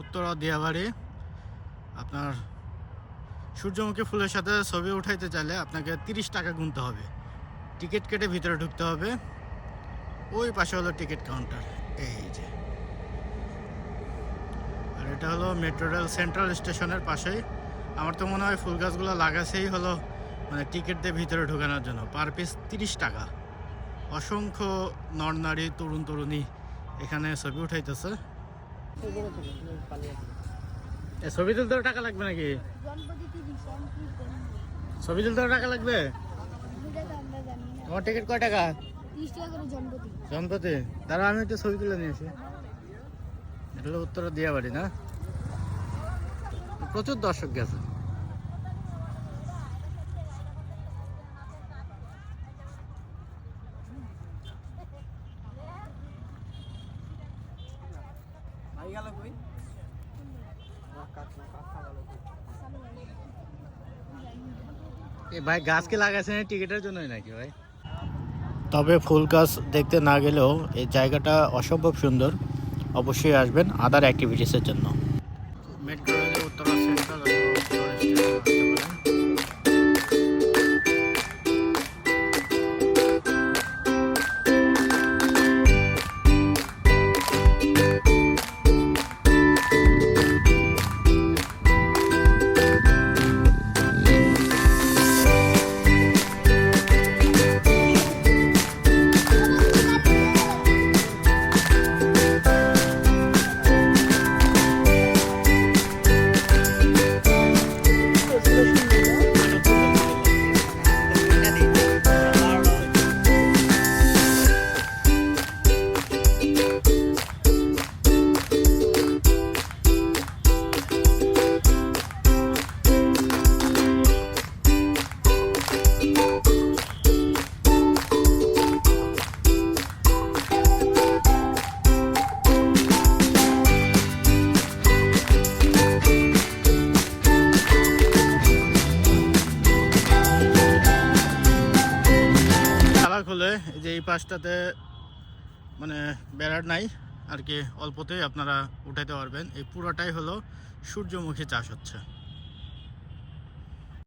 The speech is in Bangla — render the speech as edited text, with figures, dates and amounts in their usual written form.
উত্তরা দিয়াবাড়ি। আপনার সূর্যমুখী ফুলের সাথে ছবি উঠাইতে চাইলে আপনাকে 30 টাকা গুনতে হবে। টিকিট কেটে ভিতরে ঢুকতে হবে। ওই পাশে হলো টিকিট কাউন্টার, এই যে। আর এটা হলো মেট্রো রেল সেন্ট্রাল স্টেশনের পাশেই। আমার তো মনে হয় ফুল গাছগুলো লাগাছেই হলো মানে টিকিট দিয়ে ভিতরে ঢোকানোর জন্য। পার পিস 30 টাকা। অসংখ্য নরনারী তরুণ তরুণী এখানে ছবি উঠাইতেছে। ছবি তুলতেও টাকা লাগবে নাকি? ছবি তুলতেও টাকা লাগবে? তোমার টিকিট কয় টাকা? 30 টাকা করে জনপতি। তারা আমি একটু ছবি তুলে নিয়েছি। এটা হলো উত্তরা দিয়াবাড়ি না? প্রচুর দর্শক গেছে। ভাই গাছ কি লাগাইছেন টিকিটের জন্যই নাকি ভাই? তবে ফুল গাছ দেখতে না গেলেও এই জায়গাটা অসম্ভব সুন্দর। অবশ্যই আসবেন আদার অ্যাক্টিভিটিসের জন্য। মেট্রো রেলের উত্তরা সেন্ট্রাল খুলে যে এই পাশটাতে মানে বেড়ার নাই আর কি, অল্পতেই আপনারা উঠাইতে পারবেন। এই পুরোটাই হলো সূর্যমুখী চাষ হচ্ছে।